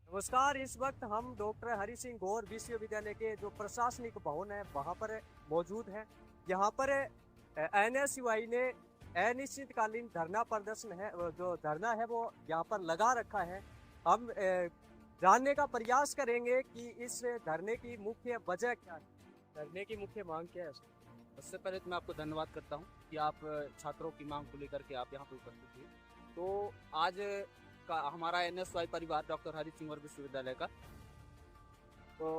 नमस्कार। इस वक्त हम डॉक्टर हरि सिंह गौर विश्वविद्यालय के जो प्रशासनिक भवन है वहाँ पर मौजूद हैं। यहाँ पर एनएसयूआई ने अनिश्चितकालीन धरना प्रदर्शन है, जो धरना है वो यहाँ पर लगा रखा है। हम जानने का प्रयास करेंगे कि इस धरने की मुख्य वजह क्या है, धरने की मुख्य मांग क्या है। सबसे पहले तो मैं आपको धन्यवाद करता हूं कि आप छात्रों की मांग को लेकर के आप यहाँ पर उपस्थित हुए। तो आज का हमारा एनएसवाई परिवार डॉक्टर हरि सिंह विश्वविद्यालय का तो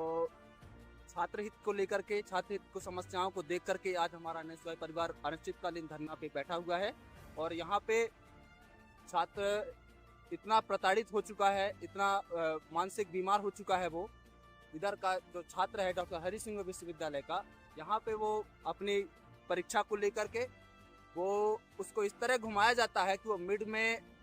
छात्र हित को लेकर के, छात्र हित को समस्याओं को देख करके आज हमारा एनएसवाई परिवार अनिश्चितकालीन धरना पे बैठा हुआ है। और यहाँ पे छात्र इतना प्रताड़ित हो चुका है, इतना मानसिक बीमार हो चुका है। वो इधर का जो छात्र है डॉक्टर हरि सिंह विश्वविद्यालय का, यहाँ पे वो अपनी परीक्षा को लेकर के वो उसको इस तरह घुमाया जाता है कि वो मिड में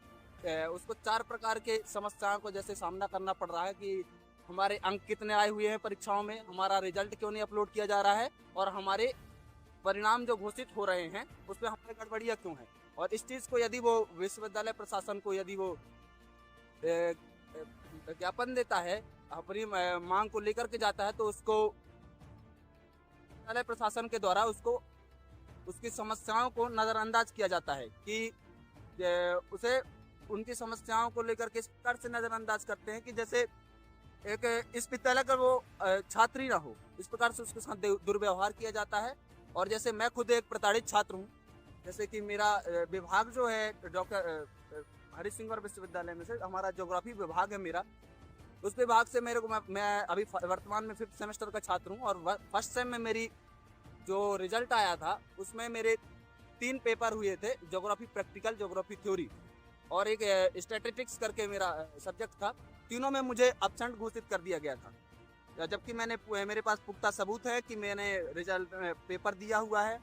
उसको 4 प्रकार के समस्याओं को जैसे सामना करना पड़ रहा है कि हमारे अंक कितने आए हुए हैं परीक्षाओं में, हमारा रिजल्ट क्यों नहीं अपलोड किया जा रहा है, और हमारे परिणाम जो घोषित हो रहे हैं उस पर हमारे गड़बड़ियाँ क्यों हैं। और इस चीज़ को यदि वो विश्वविद्यालय प्रशासन को यदि वो ज्ञापन देता है, अपनी मांग को लेकर के जाता है, तो उसको विश्वविद्यालय प्रशासन के द्वारा उसको उसकी समस्याओं को नज़रअंदाज किया जाता है कि उसे उनकी समस्याओं को लेकर के इस प्रकार से नज़रअंदाज करते हैं कि जैसे एक इस विद्यालय का वो छात्र ही ना हो, इस प्रकार से उसके साथ दुर्व्यवहार किया जाता है। और जैसे मैं खुद एक प्रताड़ित छात्र हूँ, जैसे कि मेरा विभाग जो है डॉक्टर हरि सिंह विश्वविद्यालय में से हमारा ज्योग्राफी विभाग है मेरा, उस विभाग से मेरे को मैं अभी वर्तमान में 5th सेमेस्टर का छात्र हूँ। और फर्स्ट सेम में मेरी जो रिजल्ट आया था उसमें मेरे 3 पेपर हुए थे, ज्योग्राफी प्रैक्टिकल, ज्योग्राफी थ्योरी और एक स्टैटिस्टिक्स करके मेरा सब्जेक्ट था। तीनों में मुझे एब्सेंट घोषित कर दिया गया था, जबकि मेरे पास पुख्ता सबूत है कि मैंने रिजल्ट पेपर दिया हुआ है,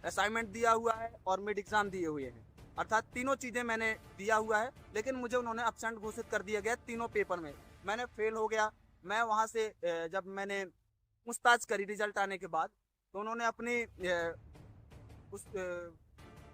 असाइनमेंट दिया हुआ है और मिड एग्ज़ाम दिए हुए हैं, अर्थात तीनों चीज़ें मैंने दिया हुआ है। लेकिन मुझे उन्होंने एब्सेंट घोषित कर दिया गया तीनों पेपर में, मैंने फेल हो गया। मैं वहाँ से जब मैंने पूछताछ करी रिजल्ट आने के बाद, तो उन्होंने अपनी उस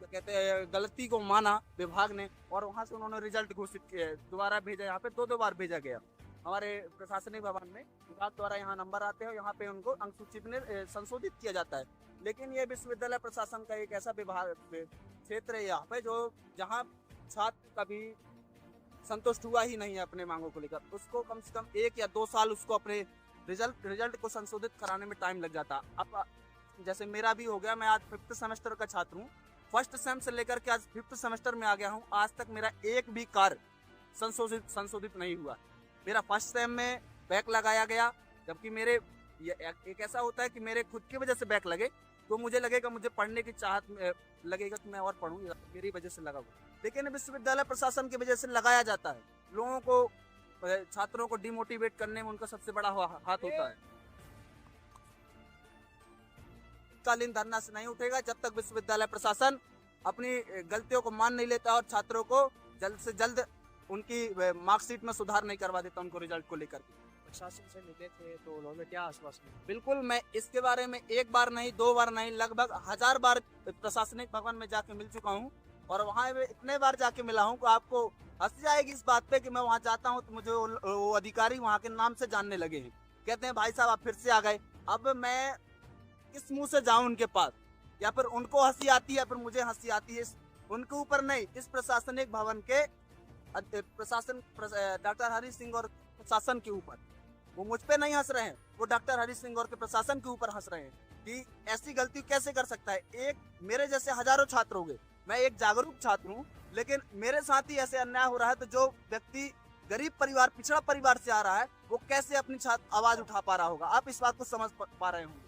क्या कहते हैं गलती को माना विभाग ने, और वहाँ से उन्होंने रिजल्ट घोषित किया, दोबारा भेजा। यहाँ पे 2 बार भेजा गया हमारे प्रशासनिक भवन में, विभाग द्वारा यहाँ नंबर आते हैं, यहाँ पे उनको अंक सूची में संशोधित किया जाता है। लेकिन ये विश्वविद्यालय प्रशासन का एक ऐसा विभाग क्षेत्र है यहाँ पे जो जहाँ छात्र कभी संतुष्ट हुआ ही नहीं है अपने मांगों को लेकर, उसको कम से कम 1 या 2 साल उसको अपने रिजल्ट को संशोधित कराने में टाइम लग जाता। अब जैसे मेरा भी हो गया, मैं आज 5th सेमेस्टर का छात्र हूँ, फर्स्ट सेम से लेकर के आज 5th सेमेस्टर में आ गया हूँ, आज तक मेरा एक भी कार्य संशोधित नहीं हुआ। मेरा फर्स्ट सेम में बैक लगाया गया, जबकि मेरे एक ऐसा होता है कि मेरे खुद की वजह से बैक लगे तो मुझे लगेगा, मुझे पढ़ने की चाहत लगेगा कि मैं और पढ़ूंगा, मेरी वजह से लगा हुआ। लेकिन विश्वविद्यालय प्रशासन की वजह से लगाया जाता है, लोगों को, छात्रों को डिमोटिवेट करने में उनका सबसे बड़ा हाथ होता है। कालीन धरना से नहीं उठेगा जब तक विश्वविद्यालय प्रशासन अपनी गलतियों को मान नहीं लेता और छात्रों को जल्द से जल्द उनकी मार्कशीट में सुधार नहीं करवा देता उनको रिजल्ट को लेकर। प्रशासन से मिले थे तो उन्होंने क्या आश्वासन दिया? बिल्कुल, मैं इसके बारे में 1 बार नहीं, 2 बार नहीं, लगभग 1000 बार प्रशासनिक भवन में जाके मिल चुका हूँ। और वहाँ इतने बार जाके मिला हूँ कि आपको हंसी आएगी इस बात पे कि मैं वहाँ जाता हूँ तो मुझे वो अधिकारी वहाँ के नाम से जानने लगे हैं, कहते हैं भाई साहब आप फिर से आ गए। अब मैं किस मुंह से जाऊं उनके पास, या फिर उनको हंसी आती है या फिर मुझे हंसी आती है, उनके ऊपर नहीं, इस प्रशासनिक भवन के प्रशासन डॉक्टर हरि सिंह और प्रशासन के ऊपर। वो मुझ पे नहीं हंस रहे हैं, वो डॉक्टर हरि सिंह और के प्रशासन के ऊपर हंस रहे हैं कि ऐसी गलती कैसे कर सकता है। एक मेरे जैसे हजारों छात्र होंगे, मैं एक जागरूक छात्र हूँ, लेकिन मेरे साथ ही ऐसे अन्याय हो रहा है। तो जो व्यक्ति गरीब परिवार, पिछड़ा परिवार से आ रहा है, वो कैसे अपनी आवाज उठा पा रहा होगा, आप इस बात को समझ पा रहे होंगे।